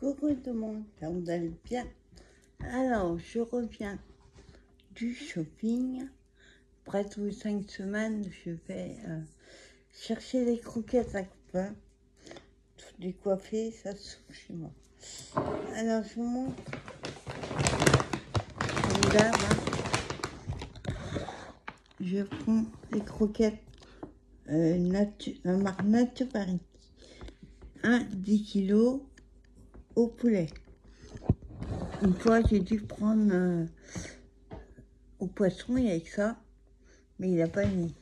Coucou tout le monde, ça vous allez bien? Alors, je reviens du shopping. Après tous les 5 semaines, je vais chercher les croquettes à copain. Tout décoiffé, ça se trouve chez moi. Alors, je vous montre. Comme d'hab, je prends les croquettes la marque Nature Paris. 10 kg au poulet. Une fois, j'ai dû prendre au poisson, il y avait ça, mais il n'a pas mis.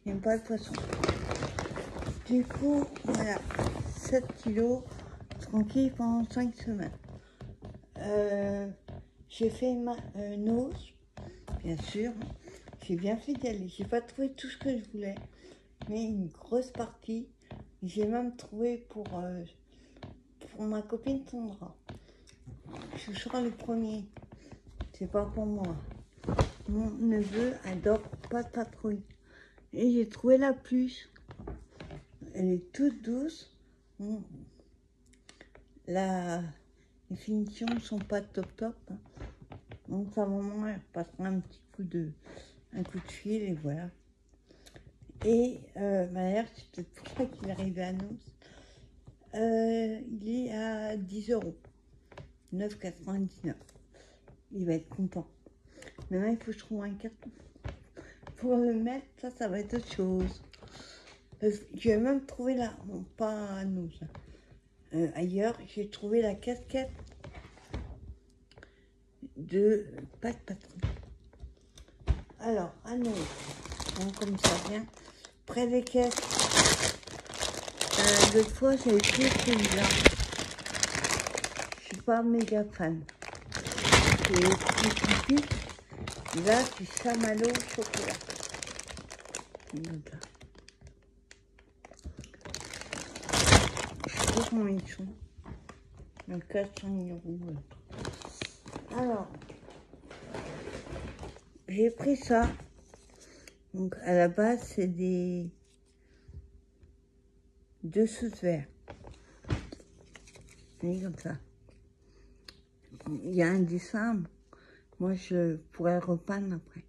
Il n'aime pas le poisson. Du coup, voilà, 7 kilos, tranquille pendant 5 semaines. J'ai fait ma nose, bien sûr. J'ai bien fait d'y aller. J'ai pas trouvé tout ce que je voulais, mais une grosse partie. J'ai même trouvé pour ma copine Sandra. Je sors le premier. C'est pas pour moi. Mon neveu adore pas de patrouille. Et j'ai trouvé la plus. Elle est toute douce. Les finitions sont pas top. Donc sa maman, elle passera un coup de fil et voilà. Et d'ailleurs, c'est peut-être pour ça qu'il est arrivé à nous. Il est à 10 €. 9,99 €. Il va être content. Maintenant, il faut que je trouve un carton. Pour le mettre, ça va être autre chose. J'ai même trouvé bon, pas à nous. Ailleurs, j'ai trouvé la casquette de pas de patron. Alors, à nous, donc, comme ça vient, près des caisses. L'autre fois, j'avais pris celui-là. Je suis pas méga fan. C'est plus typique. Là, c'est chamallow au chocolat. Je sais pas combien ils sont. Donc 400 €. Alors, j'ai pris ça. Donc à la base, c'est des dessous de verre. Et comme ça. Il y a un dessin. Moi, je pourrais le repeindre après.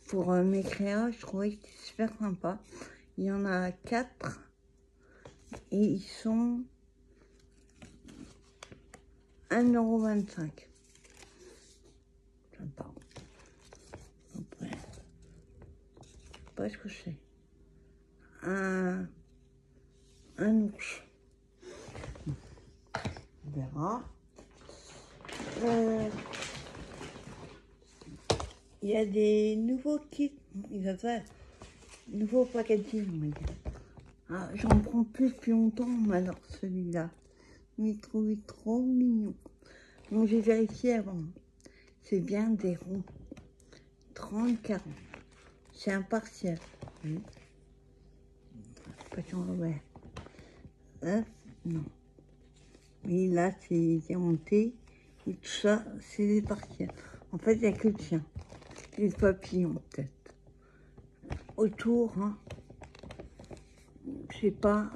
Pour mes crayons, je trouvais que c'était super sympa. Il y en a 4. Et ils sont 1,25 €. Sympa. Après, je sais pas ce que c'est. Un ours. On verra. Il y a des nouveaux kits. Il va faire nouveau packaging, on va dire. J'en prends plus depuis longtemps, mais alors celui-là, je l'ai trouvé trop mignon. Donc j'ai vérifié avant. C'est bien des ronds. 30-40. C'est impartial. Pas si on le voit. Non. Et là, c'est diamanté. Et tout ça, c'est des partiels. En fait, il n'y a que le tien. Et le papillon, peut-être. Autour, c'est pas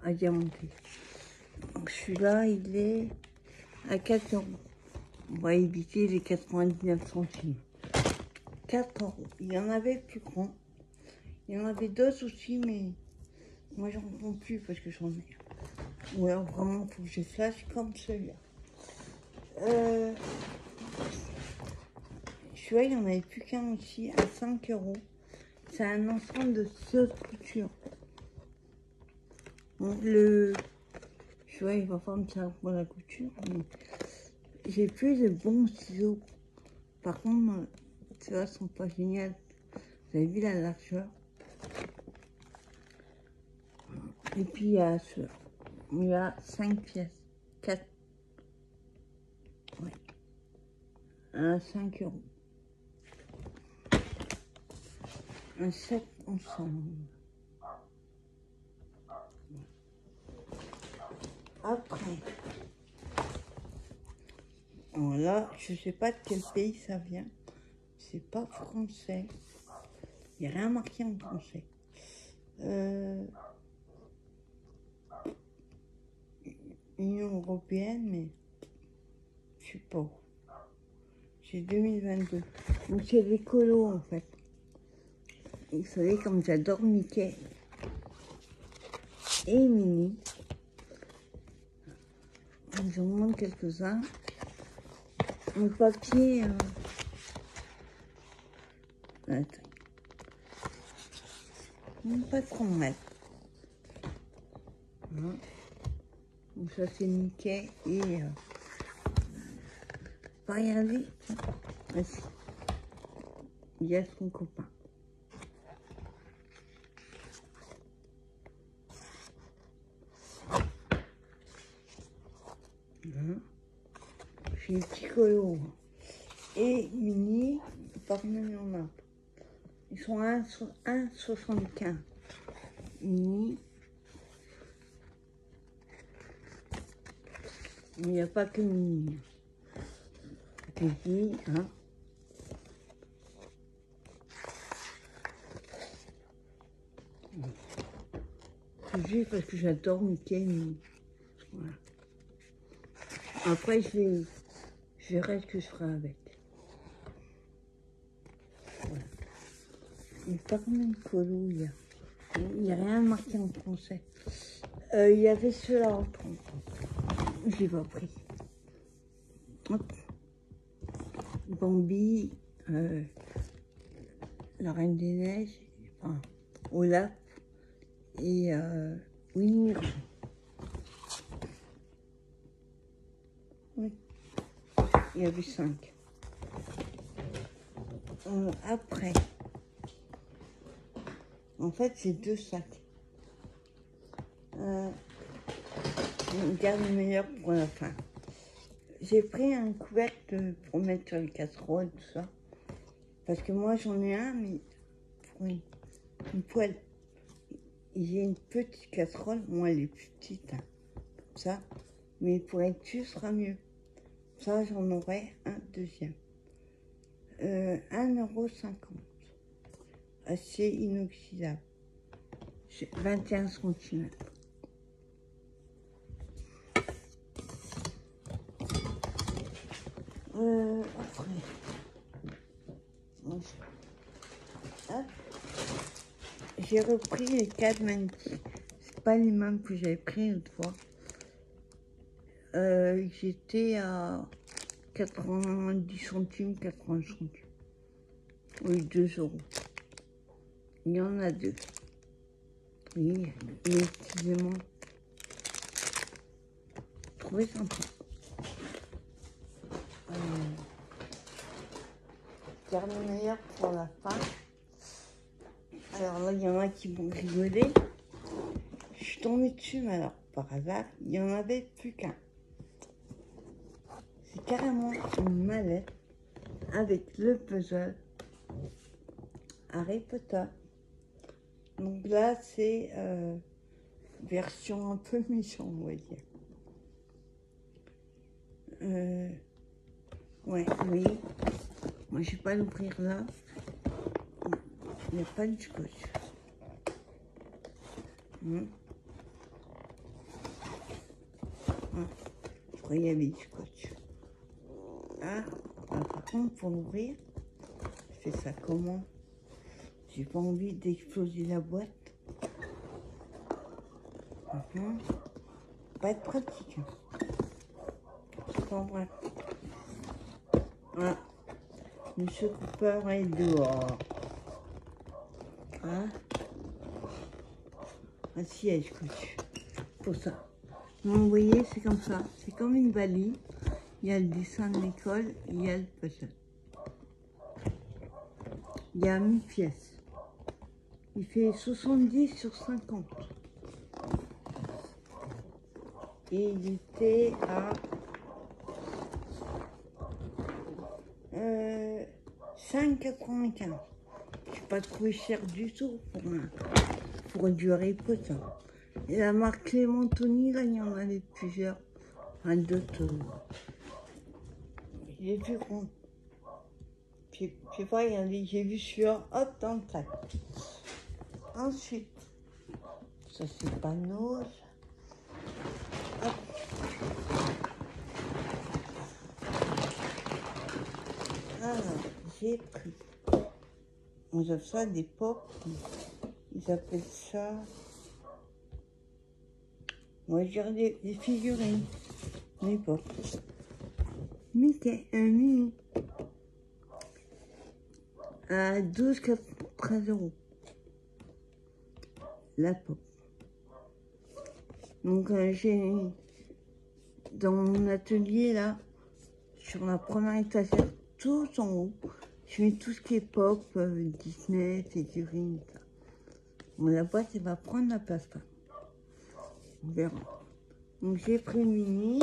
à diamanter. Donc celui-là, il est à 4 €. On va éviter les 99 centimes. 4 €. Il y en avait plus grand. Il y en avait d'autres aussi, mais moi, j'en prends plus parce que j'en ai. Ou alors, vraiment, il faut que je flash comme celui-là. Celui-là, il n'y en avait plus qu'un aussi, à 5 €. C'est un ensemble de 6 coutures. Donc, celui-là, il va pas me servir pour la couture. Mais j'ai plus de bons ciseaux. Par contre, ceux-là sont pas géniaux. Vous avez vu la largeur. Et puis, il y a ceux-là. Il y a 5 pièces. 4. Ouais. À 5 €. Un 7 ensemble. Après, voilà, je sais pas de quel pays ça vient. C'est pas français. Il n'y a rien marqué en français. Union Européenne, mais je sais pas où. C'est 2022. Donc c'est des colos en fait. Et vous savez, comme j'adore Mickey et Minnie, j'en demande quelques-uns. Mon papier... Attends. Pas trop mettre. Hein. Donc ça c'est Mickey et... pas regarder. Voici. Il y a son copain. Hein. J'ai les petits colos. Et Minnie, par contre il y en a. Ils sont à 1,75. Minnie. Il n'y a pas que Minnie. Petit, hein. C'est juste parce que j'adore Mickey et Minnie. Voilà. Après, je verrai ce que je ferai avec. Voilà. Il n'y a pas combien de colos il y a. Il n'y a rien marqué en français. Il y avait ceux-là en France. Je l'ai pas pris. Hop. Bambi, la Reine des Neiges, enfin, Olaf et Winnie. Oui, il y avait 5. Après, en fait, c'est 2 sacs. Je garde le meilleur pour la fin. J'ai pris un couvercle pour mettre sur les casseroles, tout ça. Parce que moi, j'en ai un, mais pour une poêle. J'ai une petite casserole. Moi, elle est plus petite, hein, comme ça. Mais pour être dessus, ce sera mieux. Ça, j'en aurai un deuxième. 1,50 €. Acier inoxydable. 21 cm. Après, j'ai repris les 4 mannequins. C'est pas les mêmes que j'avais pris l'autre fois. J'étais à 90 centimes, 80 centimes. Oui, 2 €. Il y en a 2. Oui, mais excusez-moi. Trouvez sympa. Garde le meilleur pour la fin. Alors là, il y en a qui vont rigoler. Je suis tombée dessus, mais alors, par hasard, il n'y en avait plus qu'un. C'est carrément une mallette avec le puzzle Harry Potter. Donc là, c'est version un peu méchant, on va dire. Ouais, oui. Moi, je vais pas l'ouvrir là. Il n'y a pas de scotch. Je croyais qu'il y avait du scotch. Ah, par contre, pour l'ouvrir, je fais ça comment? J'ai pas envie d'exploser la boîte. Pas être pratique. Enfin, bref. Voilà. Monsieur Cooper est dehors. Hein? Un siège scotch. Pour ça. Donc, vous voyez, c'est comme ça. C'est comme une valise. Il y a le dessin de l'école, il y a le puzzle. Il y a 1000 pièces. Il fait 70 sur 50. Et il était à 5,95. Je n'ai pas trouvé cher du tout pour du Harry Potter. Et la marque Clémentoni, là, il y en avait plusieurs. Un d'autres. Il est plus grand. Je sais pas, j'ai vu celui-là, hop, dans le sac. Ensuite, ça c'est pas Nose. Hop, j'ai pris. On appelle ça des pop. Ils appellent ça... Moi, je dirais des figurines. Des pop. Mickey, un mini. À 13 €. La pop. Donc, j'ai... Dans mon atelier, là, sur la première étagère, tout en haut, je mets tout ce qui est pop, Disney, figurines, ça. Bon, la boîte, elle va prendre la place, pas. On verra. Donc, j'ai pris mini.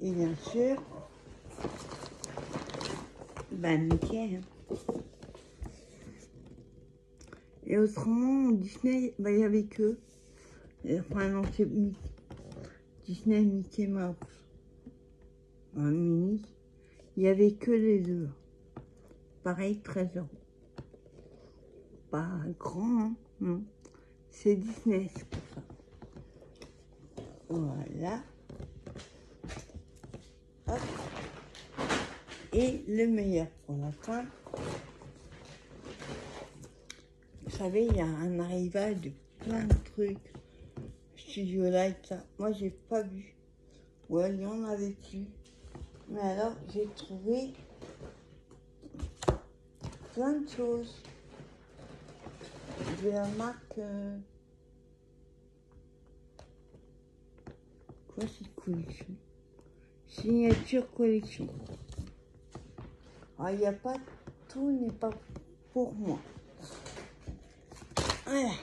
Et bien sûr, Mickey. Hein. Et autrement, Disney, il y avait que. Enfin, non, c'est Disney, Mickey Mouse. Un mini. Il n'y avait que les deux. Pareil, 13 €. Pas grand, hein, non. C'est Disney, c'est pour ça. Voilà. Hop. Et le meilleur pour la fin. Vous savez, il y a un arrivage de plein de trucs. Studio Light, ça. Moi, j'ai pas vu. Ouais, il y en avait plus. Mais alors, j'ai trouvé plein de choses. De la marque... Quoi, cette collection? Signature collection. Ah, il n'y a pas... Tout n'est pas pour moi. Voilà.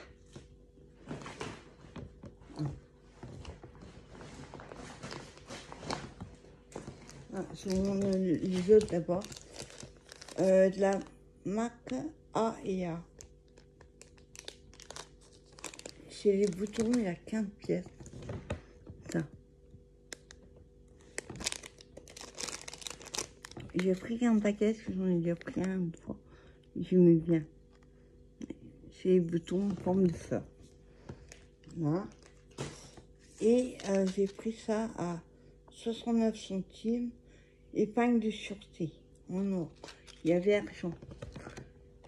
Ah, je vous montre les autres d'abord. De la marque A&A. Chez les boutons, il y a 15 pièces. Ça. J'ai pris un paquet, parce que j'en ai déjà pris un une fois. J'aimais bien. C'est les boutons en forme de fleur. Voilà. Et j'ai pris ça à 69 centimes. Épingle de sûreté en or. Il y avait argent.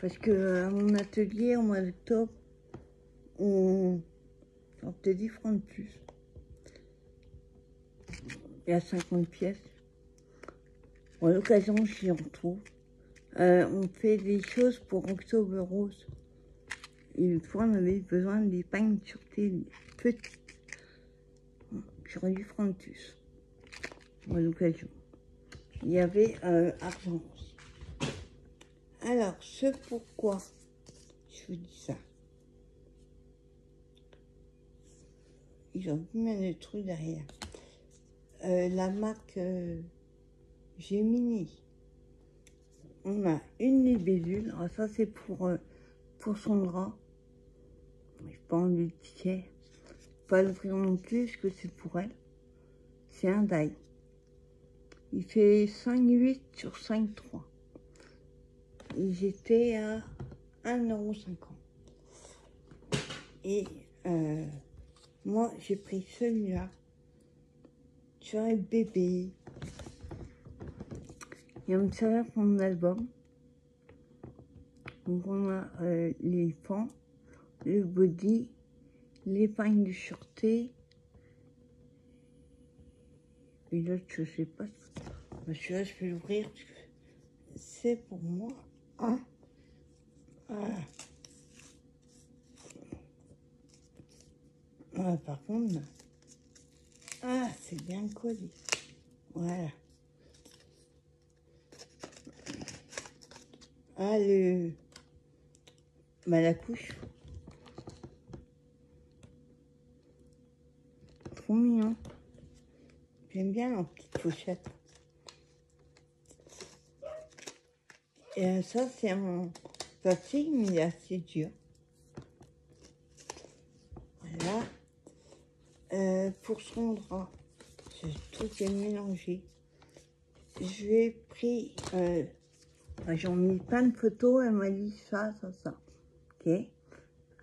Parce que à mon atelier, au mois d'octobre, on sortait 10 francs de plus. Il y a 50 pièces. Bon, à l'occasion, j'y retrouve. On fait des choses pour Octobre Rose. Et une fois, on avait besoin d'épingles de sûreté petites. J'aurais 10 francs de plus. À l'occasion. Il y avait argent aussi. Alors, ce pourquoi je vous dis ça. Ils ont pu mettre le truc derrière. La marque Gemini. On a une libellule. Alors ça, c'est pour son drap. Je pas enlever le ticket. Pas l'ouvrir non plus, parce que c'est pour elle. C'est un die. Il fait 5,8 sur 5,3. Et j'étais à 1,50 €. Et moi, j'ai pris celui-là. Sur un bébé. Il va me servir pour mon album. Donc on a l'éléphant, le body, l'épingle de sûreté. Et l'autre, je sais pas. Celui-là, je vais l'ouvrir. C'est pour moi. Hein? Voilà. Ah, par contre, ah, c'est bien collé. Voilà. Ah, la couche. Trop mignon. J'aime bien la petite pochette. Et ça, c'est en plastique, mais il est assez dur. Voilà. Pour son drap, tout est mélangé. Je lui ai pris... j'en ai mis plein de photos. Elle m'a dit ça, ça, ça. Ok.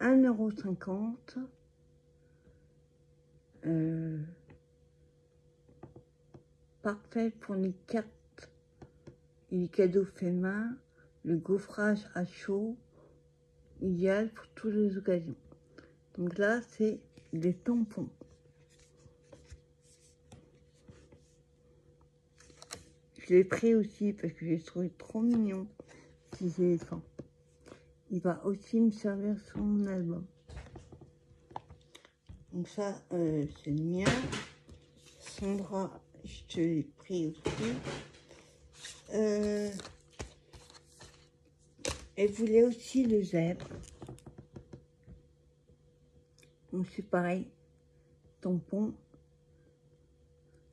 1,50 €. Parfait pour les cartes et les cadeaux faits main, le gaufrage à chaud, idéal pour toutes les occasions. Donc là, c'est des tampons. Je l'ai pris aussi parce que j'ai trouvé trop mignon, ces éléphants. Il va aussi me servir sur mon album. Donc ça, c'est le mien. Sandra, je te l'ai pris aussi. Elle voulait aussi le zèbre. Donc c'est pareil. Tampon.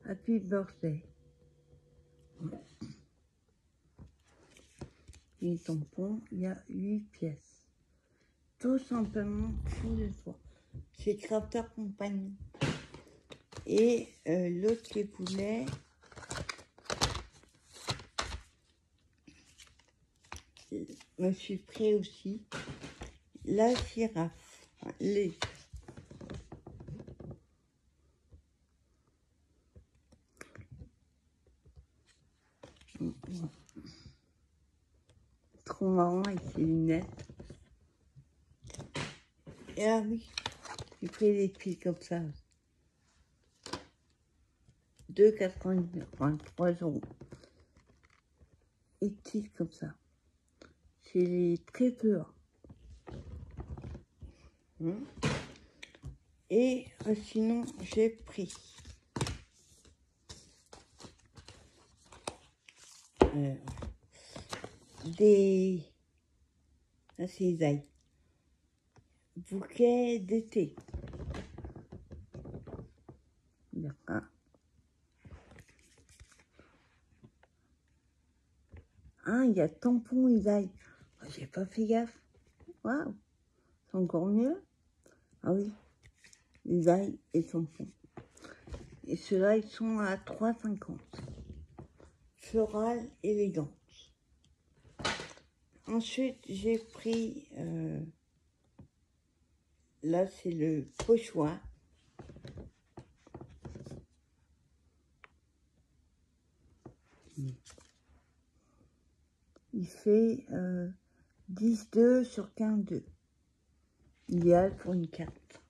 Happy birthday. Les tampons, il y a 8 pièces. Tout simplement pour le fois. C'est Crafter Company. Et l'autre qui voulait, me suis pris aussi la girafe. Les... Trop marrant avec ses lunettes. Et ah oui, j'ai pris des pieds comme ça. 2,99, enfin 3 €. Et petits comme ça. C'est les très peu. Et sinon, j'ai pris des... Ah, c'est les ailes. Bouquet d'été. D'accord. Ah, il y a tampon et ail. Oh, j'ai pas fait gaffe. Waouh, c'est encore mieux. Ah oui, les ailes et tampons. Et ceux-là, ils sont à 3,50. Floral élégante. Ensuite, j'ai pris... là, c'est le pochoir. Il fait 10,2 sur 15,2. Idéal pour une carte.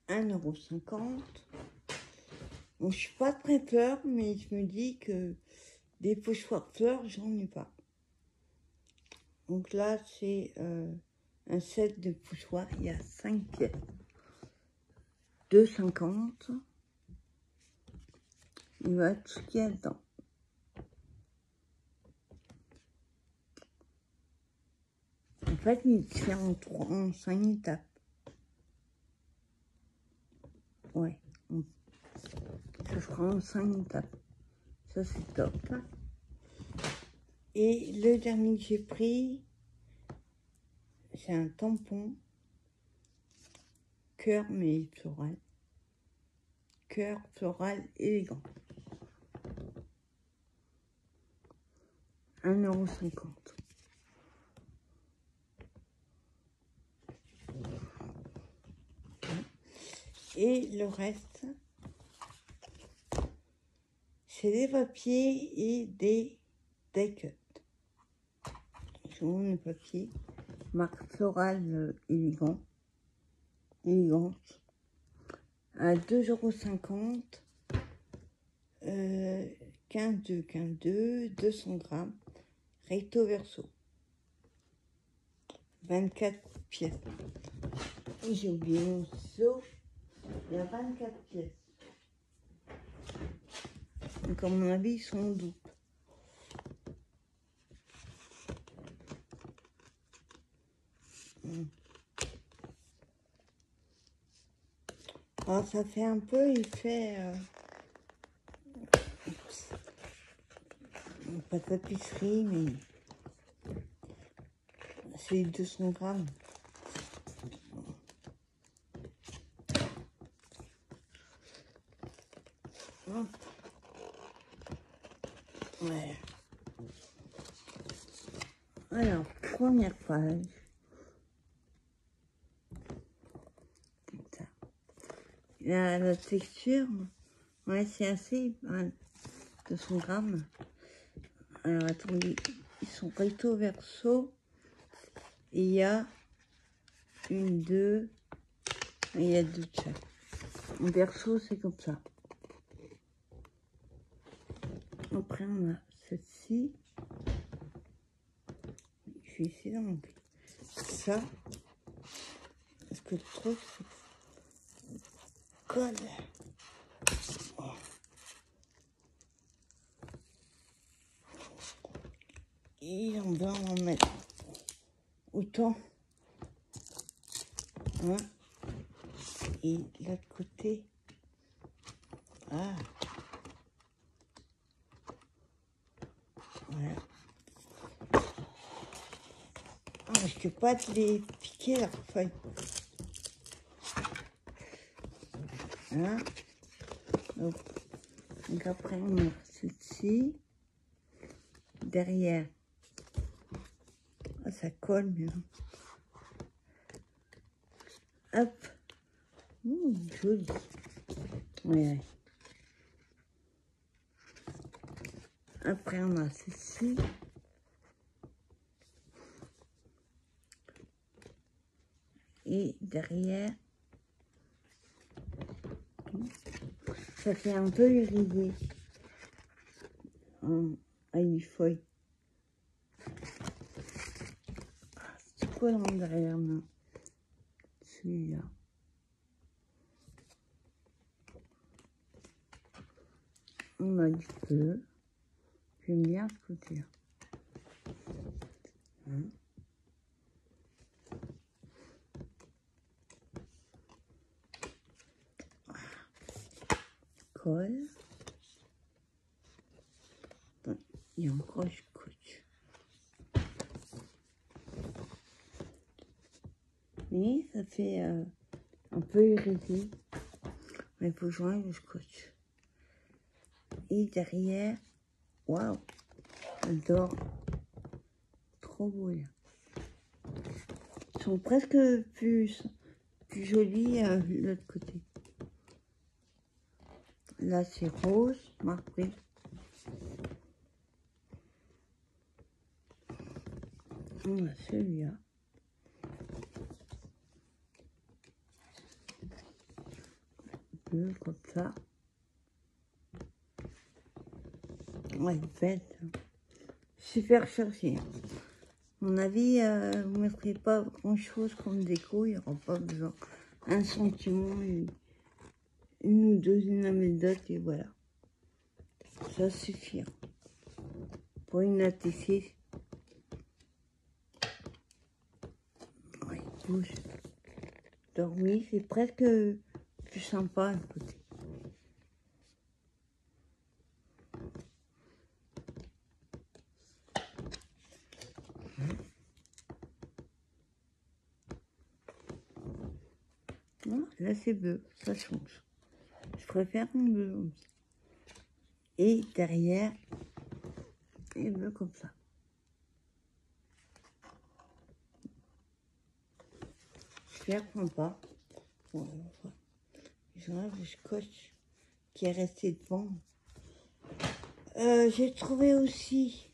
1,50 €. Bon, je suis pas très fleur, mais je me dis que des pochoirs fleurs, j'en ai pas. Donc là, c'est un set de pochoirs. Il y a 5 pièces. 2,50 €. Il va tout ce qu'il y a dedans. En fait, il se fait en 5 étapes. Ouais, ça fera en 5 étapes. Ça, c'est top. Et le dernier que j'ai pris, c'est un tampon. Cœur, mais floral. Cœur floral élégant. 1,50 €. Et le reste, c'est des papiers et des die cuts. Je vous montre le papier. Marque florale élégante. À 2,50 €. 15,2, 200 grammes. Recto verso. 24 pièces. Et j'ai oublié mon ciseau. Il y a 24 pièces. Donc à mon avis, ils sont en double. Alors ça fait un peu effet... pas de tapisserie, mais... c'est 200 grammes. Hop. Ouais. Alors, première page. La texture, ouais, c'est assez mal. 200 grammes. Alors attendez, ils sont recto verso. Et il y a une, deux, et il y a deux de chaque. En verso, c'est comme ça. Après, on a celle-ci. Je vais essayer d'enlever ça. Parce que le truc, c'est colle. Et on va en mettre autant. Hein. Et de l'autre côté. Ah. Voilà. Ah, je ne peux pas te les piquer leurs feuilles. Hein. Donc après, on met ceci. Derrière. Ah, ça colle bien. Hop. Joli. Ouais. Après, on a ceci. Et derrière, ça fait un peu irisé. Avec des feuilles. C'est quoi dans derrière, non? Celui-là. On a du bleu. J'aime bien ce côté-là. Hein. Colle. Il y a encore du scotch. Oui, ça fait un peu irisé. Mais il faut joindre le scotch. Et derrière, waouh, j'adore. Trop beau là. Ils sont presque plus jolis de l'autre côté. Là, c'est rose, marqué. On a celui-là. Bleu, comme ça. Ouais, bête. Super cherché. À mon avis, vous ne mettrez pas grand-chose comme déco. Il n'y aura pas besoin. Un sentiment, une ou deux anecdotes, et voilà. Ça suffit. Pour une ATC. Ouais, il bouge. Donc oui, c'est presque plus sympa à côté. Non, là c'est bleu, ça change. Je préfère un bleu. Et derrière, et bleu comme ça. Super sympa. Bon, j'enlève le scotch qui est resté devant. J'ai trouvé aussi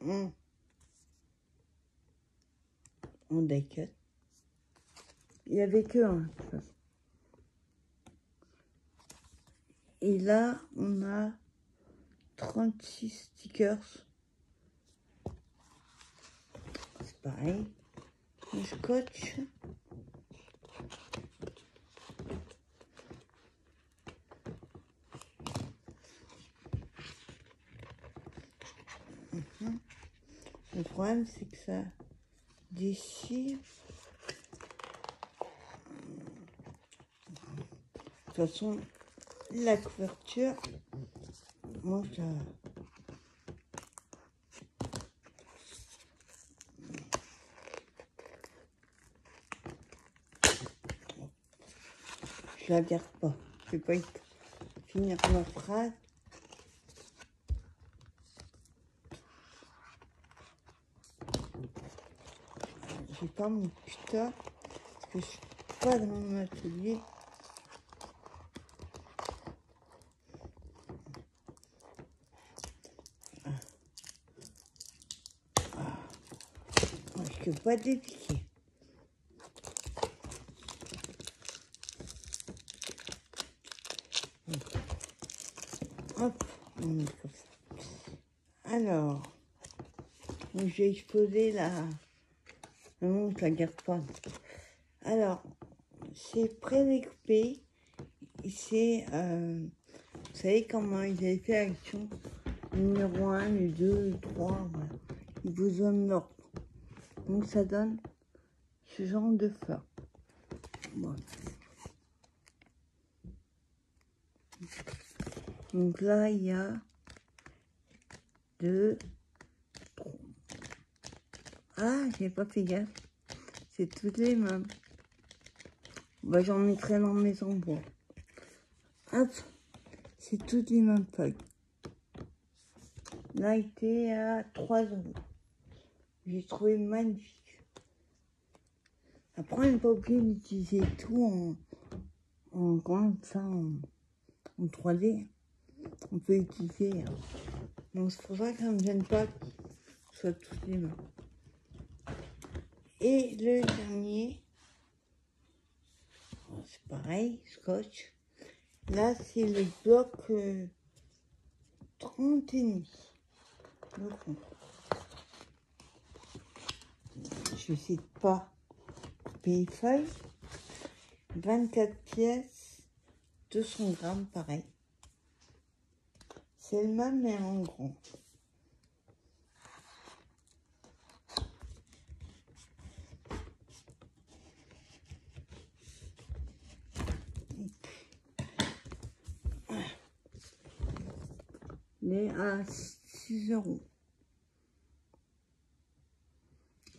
en die-cut. Il n'y avait que un. Et là, on a 36 stickers. C'est pareil. Le scotch. Le problème, c'est que ça déchire. De toute façon, la couverture, moi, je la garde pas. Je vais pas finir ma phrase. J'ai pas mon cutter parce que je suis pas dans mon atelier. de pas dépiquer. Hop, on met comme ça. Alors, j'ai exposé la... Non, je la garde pas. Alors, c'est pré-découpé. C'est, vous savez comment ils avaient fait l'action numéro 1, le 2, le 3, voilà. Ils vous donnent l'ordre. Donc ça donne ce genre de forme. Voilà. Donc là, il y a 2, 3. Ah, j'ai pas fait gaffe. C'est toutes les mêmes. Bah, j'en mettrai dans mes endroits. Hop, c'est toutes les mêmes feuilles. Là, il était à 3 €. J'ai trouvé magnifique. Après, on n'est pas obligé d'utiliser tout comme ça, en 3D. On peut utiliser. Donc, c'est pour ça que ça ne me gêne pas que ce soit toutes les mains. Et le dernier, c'est pareil, scotch. Là, c'est le bloc 30,5. Donc, je ne sais pas couper les feuilles. 24 pièces, 200 grammes, pareil. C'est le même, mais en grand. Mais à 6 €.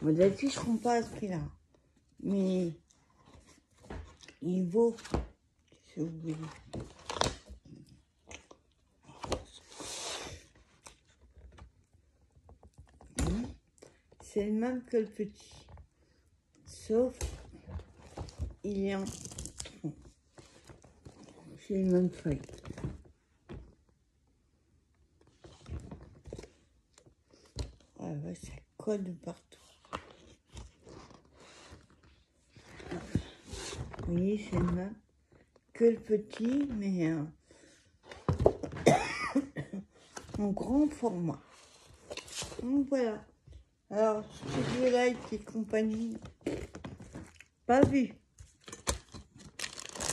Bon, d'habitude, je ne prends pas à ce prix-là. Mais il vaut, si vous voulez. C'est le même que le petit. Sauf, il est en tronc. C'est les mêmes feuilles. Ah ouais, ça colle de partout. Vous voyez, c'est le même que le petit, mais en grand format. Donc voilà. Alors, Studio Light et compagnie, pas vu.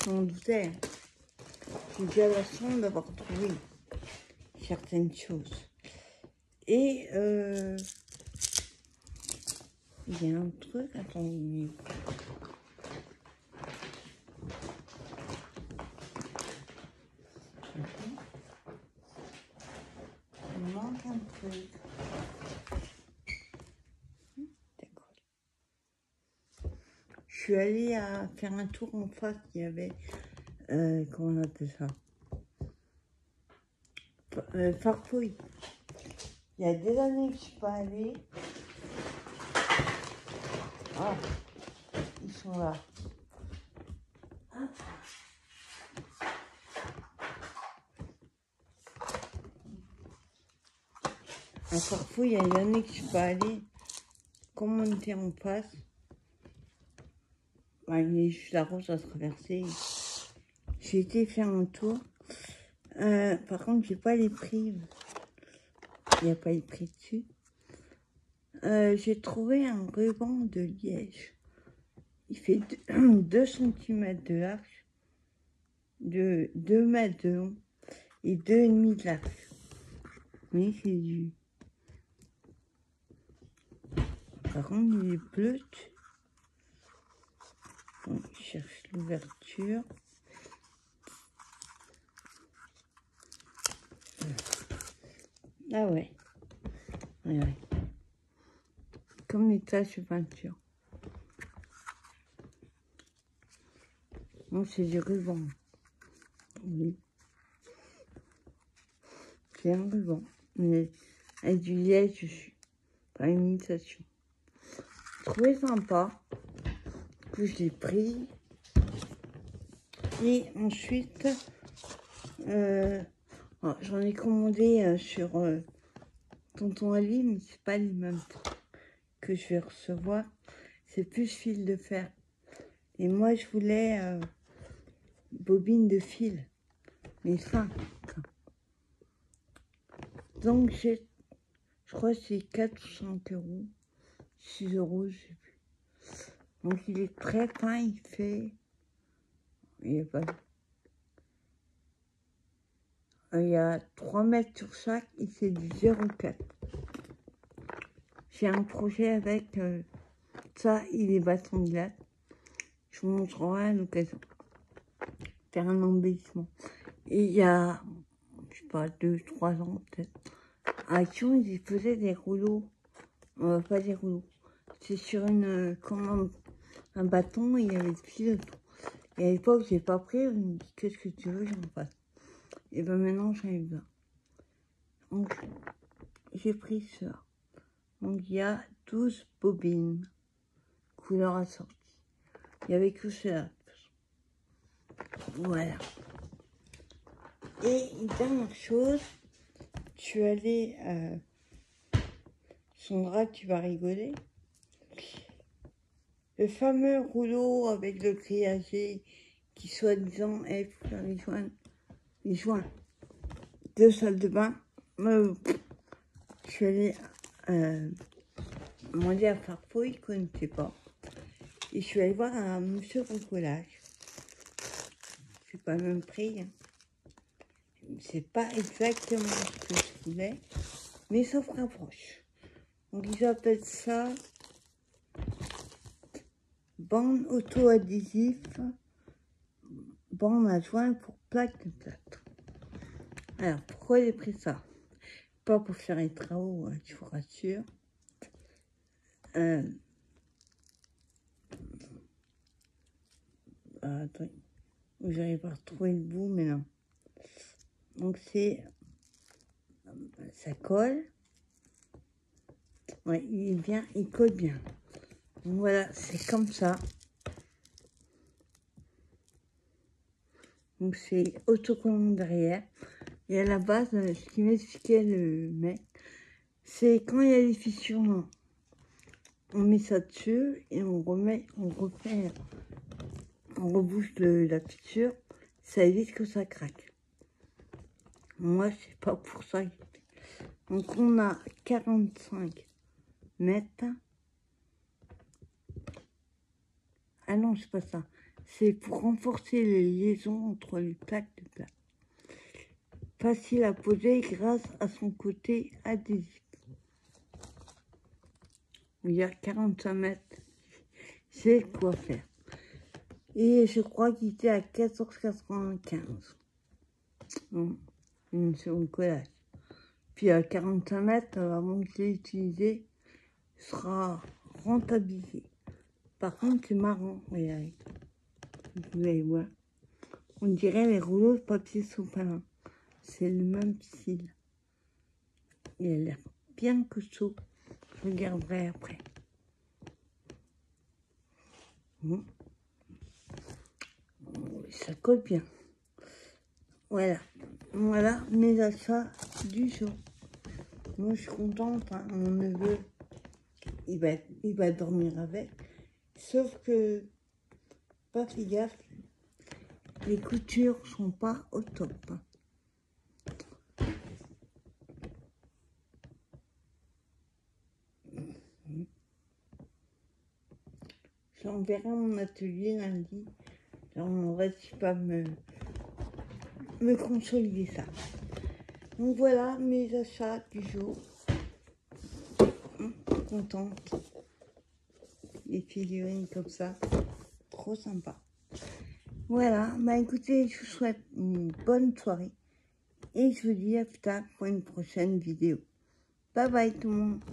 On doutait. J'ai déjà la chance d'avoir trouvé certaines choses. Et il y a un truc, attendez. Il manque un truc. D'accord. Je suis allée à faire un tour en face, il y avait, comment on appelle ça, Farfouille. Il y a des années que je suis pas allée. Ah, ils sont là. Ah. À Farfouille, il y a des années que je suis pas allée. Comme on était en face, bah, il y a juste la route à traverser. J'ai été faire un tour. Par contre, j'ai pas les prix. Il n'y a pas les prix dessus. J'ai trouvé un ruban de liège. Il fait 2 cm de large, de 2 mètres de long et 2,5 de large. Mais c'est du... Par contre, il est bleu. On cherche l'ouverture. Ah ouais. Ouais, ouais. Comme les taches de peinture. Non, c'est du ruban. Oui. C'est un ruban. Mais avec du liège dessus. Pas une imitation. Trouvé sympa. Que je l'ai pris. Et ensuite, j'en ai commandé sur Tonton Ali, mais c'est pas les mêmes que je vais recevoir, c'est plus fil de fer. Et moi, je voulais bobine de fil, mais 5. Donc, je crois que c'est 4 ou 5 euros, 6 euros, je sais plus. Donc, il est très fin, il fait... Il y a 3 mètres sur chaque, et c'est du 0,4. J'ai un projet avec ça et les bâtons de glace. Je vous montrerai à l'occasion. Faire un embellissement. Et il y a, je sais pas, 2-3 ans peut-être, à Lyon, ils faisaient des rouleaux. Pas des rouleaux. C'est sur comme un bâton et il y avait le fil autour. Et à l'époque, j'ai pas pris, je me dis, qu'est-ce que tu veux, j'en passe. Et ben maintenant, j'en ai besoin. Donc, j'ai pris ça. Donc, il y a 12 bobines, couleur assortie. Il y avait que cela. Voilà. Et une dernière chose, je suis allée... Sandra, tu vas rigoler. Le fameux rouleau avec le grillagé qui soi-disant est pour faire les joints de salle de bain. Je suis allée demander à Farfo, il ne connaissait pas. Et je suis allée voir un monsieur bricolage. C'est pas le même prix. Hein. C'est pas exactement ce que je voulais, mais ça se rapproche. Donc ils appellent ça bande auto-adhésif, bande à joint pour plaque de plâtre. Alors pourquoi j'ai pris ça? Pas pour faire les travaux, je vous rassure. Attends, j'arrive pas à retrouver le bout, mais non. Donc c'est, ça colle. Ouais, il est bien, il colle bien. Donc voilà, c'est comme ça. Donc c'est autocollant derrière. Et à la base, ce qui m'expliquait le mec, c'est quand il y a des fissures, non. On met ça dessus et on refait, on rebouche la fissure, ça évite que ça craque. Moi, c'est pas pour ça. Donc on a 45 mètres. Ah non, c'est pas ça. C'est pour renforcer les liaisons entre les plaques de plâtre. Facile à poser grâce à son côté adhésif. Il y a 45 mètres. C'est quoi faire. Et je crois qu'il était à 14,95. C'est mon collage. Puis à 45 mètres, avant que je l'ai utilisé, sera rentabilisé. Par contre, c'est marrant, regardez. Vous allez voir. On dirait les rouleaux de papier sopalin. C'est le même style. Il a l'air bien costaud. Je regarderai après. Ça colle bien. Voilà. Voilà mes achats du jour. Moi, je suis contente. Hein. Mon neveu, il va dormir avec. Sauf que, pas fait gaffe, les coutures sont pas au top. J'enverrai mon atelier lundi. On va pas me consolider ça. Donc voilà mes achats du jour. Contente. Les figurines comme ça. Trop sympa. Voilà. Bah écoutez, je vous souhaite une bonne soirée. Et je vous dis à plus tard pour une prochaine vidéo. Bye bye tout le monde.